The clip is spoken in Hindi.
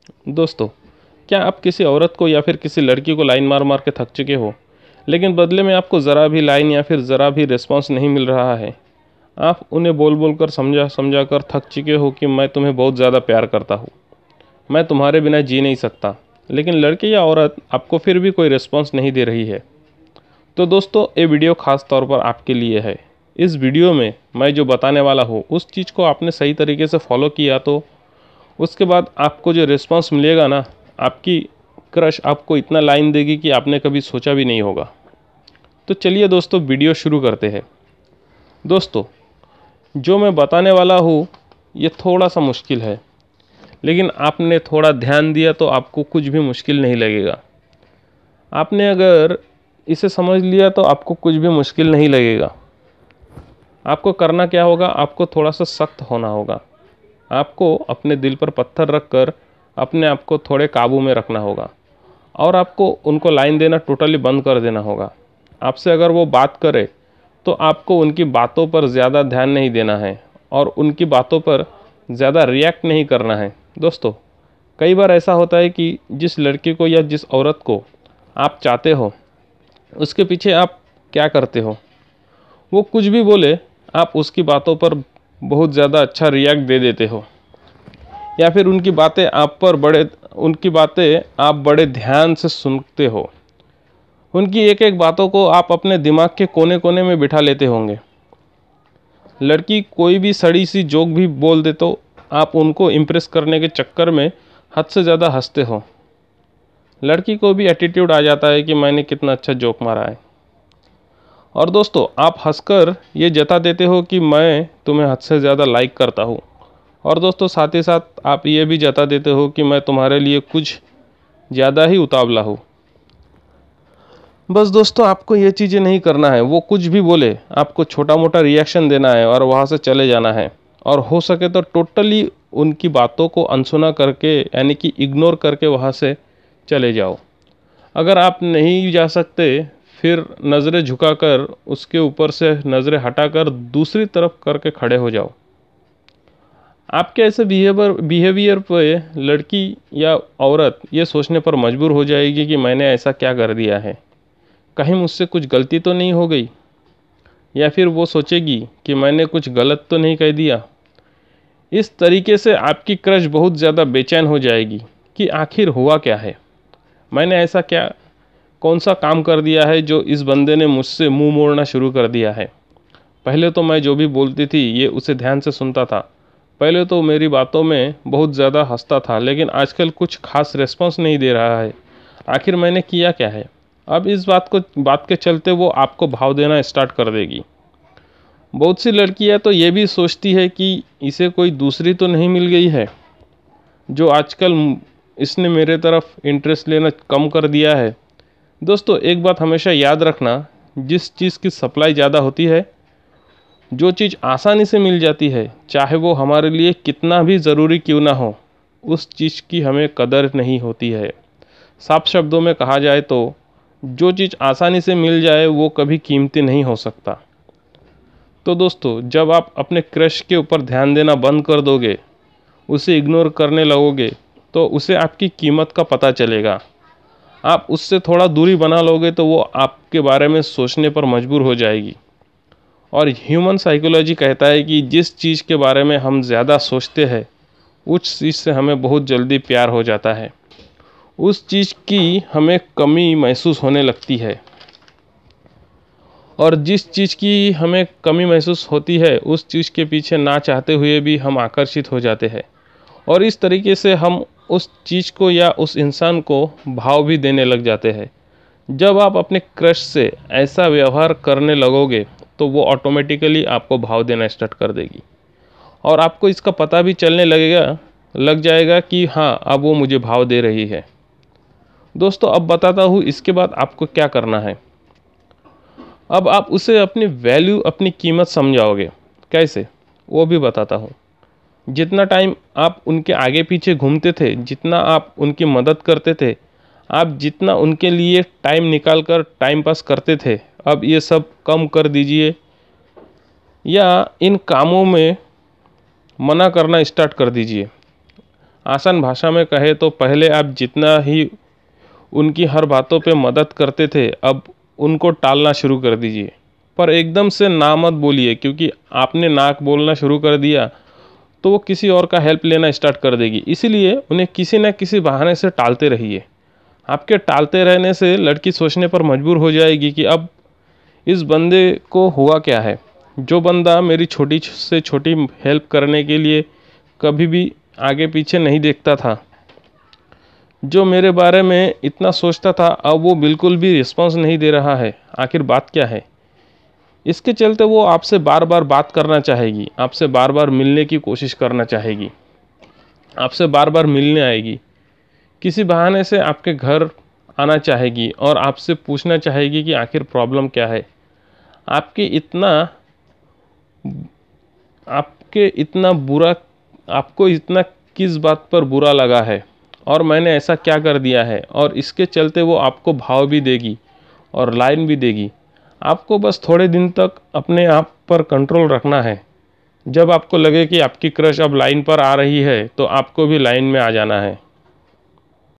दोस्तों, क्या आप किसी औरत को या फिर किसी लड़की को लाइन मार मार के थक चुके हो, लेकिन बदले में आपको ज़रा भी लाइन या फिर ज़रा भी रिस्पॉन्स नहीं मिल रहा है? आप उन्हें बोल बोल कर समझा समझा कर थक चुके हो कि मैं तुम्हें बहुत ज़्यादा प्यार करता हूँ, मैं तुम्हारे बिना जी नहीं सकता, लेकिन लड़की या औरत आपको फिर भी कोई रिस्पॉन्स नहीं दे रही है। तो दोस्तों, ये वीडियो ख़ास तौर पर आपके लिए है। इस वीडियो में मैं जो बताने वाला हूँ उस चीज़ को आपने सही तरीके से फॉलो किया तो उसके बाद आपको जो रिस्पॉन्स मिलेगा ना, आपकी क्रश आपको इतना लाइन देगी कि आपने कभी सोचा भी नहीं होगा। तो चलिए दोस्तों, वीडियो शुरू करते हैं। दोस्तों, जो मैं बताने वाला हूँ ये थोड़ा सा मुश्किल है, लेकिन आपने थोड़ा ध्यान दिया तो आपको कुछ भी मुश्किल नहीं लगेगा। आपने अगर इसे समझ लिया तो आपको कुछ भी मुश्किल नहीं लगेगा। आपको करना क्या होगा, आपको थोड़ा सा सख्त होना होगा। आपको अपने दिल पर पत्थर रख कर अपने आप को थोड़े काबू में रखना होगा और आपको उनको लाइन देना टोटली बंद कर देना होगा। आपसे अगर वो बात करे तो आपको उनकी बातों पर ज़्यादा ध्यान नहीं देना है और उनकी बातों पर ज़्यादा रिएक्ट नहीं करना है। दोस्तों, कई बार ऐसा होता है कि जिस लड़की को या जिस औरत को आप चाहते हो उसके पीछे आप क्या करते हो, वो कुछ भी बोले आप उसकी बातों पर बहुत ज़्यादा अच्छा रिएक्ट दे देते हो, या फिर उनकी बातें आप बड़े ध्यान से सुनते हो। उनकी एक एक बातों को आप अपने दिमाग के कोने कोने में बिठा लेते होंगे। लड़की कोई भी सड़ी सी जोक भी बोल दे तो आप उनको इम्प्रेस करने के चक्कर में हद से ज़्यादा हंसते हो। लड़की को भी एटीट्यूड आ जाता है कि मैंने कितना अच्छा जोक मारा है। और दोस्तों, आप हंसकर ये जता देते हो कि मैं तुम्हें हद से ज़्यादा लाइक करता हूँ। और दोस्तों, साथ ही साथ आप ये भी जता देते हो कि मैं तुम्हारे लिए कुछ ज़्यादा ही उतावला हूँ। बस दोस्तों, आपको ये चीज़ें नहीं करना है। वो कुछ भी बोले आपको छोटा मोटा रिएक्शन देना है और वहाँ से चले जाना है। और हो सके तो टोटली उनकी बातों को अनसुना करके, यानी कि इग्नोर करके वहाँ से चले जाओ। अगर आप नहीं जा सकते, फिर नज़रें झुकाकर उसके ऊपर से नज़रें हटाकर दूसरी तरफ करके खड़े हो जाओ। आपके ऐसे बिहेवियर पे लड़की या औरत ये सोचने पर मजबूर हो जाएगी कि मैंने ऐसा क्या कर दिया है, कहीं मुझसे कुछ गलती तो नहीं हो गई, या फिर वो सोचेगी कि मैंने कुछ गलत तो नहीं कह दिया। इस तरीके से आपकी क्रश बहुत ज़्यादा बेचैन हो जाएगी कि आखिर हुआ क्या है, मैंने ऐसा क्या कौन सा काम कर दिया है जो इस बंदे ने मुझसे मुंह मोड़ना शुरू कर दिया है। पहले तो मैं जो भी बोलती थी ये उसे ध्यान से सुनता था, पहले तो मेरी बातों में बहुत ज़्यादा हंसता था, लेकिन आजकल कुछ खास रिस्पॉन्स नहीं दे रहा है। आखिर मैंने किया क्या है? अब इस बात के चलते वो आपको भाव देना स्टार्ट कर देगी। बहुत सी लड़कियां तो ये भी सोचती है कि इसे कोई दूसरी तो नहीं मिल गई है जो आजकल इसने मेरे तरफ इंटरेस्ट लेना कम कर दिया है। दोस्तों, एक बात हमेशा याद रखना, जिस चीज़ की सप्लाई ज़्यादा होती है, जो चीज़ आसानी से मिल जाती है, चाहे वो हमारे लिए कितना भी ज़रूरी क्यों ना हो, उस चीज़ की हमें कदर नहीं होती है। साफ शब्दों में कहा जाए तो जो चीज़ आसानी से मिल जाए वो कभी कीमती नहीं हो सकता। तो दोस्तों, जब आप अपने क्रश के ऊपर ध्यान देना बंद कर दोगे, उसे इग्नोर करने लगोगे, तो उसे आपकी कीमत का पता चलेगा। आप उससे थोड़ा दूरी बना लोगे तो वो आपके बारे में सोचने पर मजबूर हो जाएगी। और ह्यूमन साइकोलॉजी कहता है कि जिस चीज़ के बारे में हम ज़्यादा सोचते हैं उस चीज़ से हमें बहुत जल्दी प्यार हो जाता है, उस चीज़ की हमें कमी महसूस होने लगती है, और जिस चीज़ की हमें कमी महसूस होती है उस चीज़ के पीछे ना चाहते हुए भी हम आकर्षित हो जाते हैं। और इस तरीके से हम उस चीज़ को या उस इंसान को भाव भी देने लग जाते हैं। जब आप अपने क्रश से ऐसा व्यवहार करने लगोगे तो वो ऑटोमेटिकली आपको भाव देना स्टार्ट कर देगी और आपको इसका पता भी चलने लग जाएगा कि हाँ, अब वो मुझे भाव दे रही है। दोस्तों, अब बताता हूँ इसके बाद आपको क्या करना है। अब आप उसे अपनी वैल्यू, अपनी कीमत समझाओगे। कैसे, वो भी बताता हूँ। जितना टाइम आप उनके आगे पीछे घूमते थे, जितना आप उनकी मदद करते थे, आप जितना उनके लिए टाइम निकाल कर टाइम पास करते थे, अब ये सब कम कर दीजिए या इन कामों में मना करना स्टार्ट कर दीजिए। आसान भाषा में कहे तो पहले आप जितना ही उनकी हर बातों पे मदद करते थे, अब उनको टालना शुरू कर दीजिए। पर एकदम से ना मत बोलिए, क्योंकि आपने नाक बोलना शुरू कर दिया तो वो किसी और का हेल्प लेना स्टार्ट कर देगी। इसीलिए उन्हें किसी न किसी बहाने से टालते रहिए। आपके टालते रहने से लड़की सोचने पर मजबूर हो जाएगी कि अब इस बंदे को हुआ क्या है। जो बंदा मेरी छोटी से छोटी हेल्प करने के लिए कभी भी आगे पीछे नहीं देखता था, जो मेरे बारे में इतना सोचता था, अब वो बिल्कुल भी रिस्पॉन्स नहीं दे रहा है। आखिर बात क्या है? इसके चलते वो आपसे बार बार बात करना चाहेगी, आपसे बार बार मिलने की कोशिश करना चाहेगी, आपसे बार बार मिलने आएगी, किसी बहाने से आपके घर आना चाहेगी और आपसे पूछना चाहेगी कि आखिर प्रॉब्लम क्या है। आपको इतना किस बात पर बुरा लगा है और मैंने ऐसा क्या कर दिया है, और इसके चलते वो आपको भाव भी देगी और लाइन भी देगी। आपको बस थोड़े दिन तक अपने आप पर कंट्रोल रखना है। जब आपको लगे कि आपकी क्रश अब लाइन पर आ रही है तो आपको भी लाइन में आ जाना है।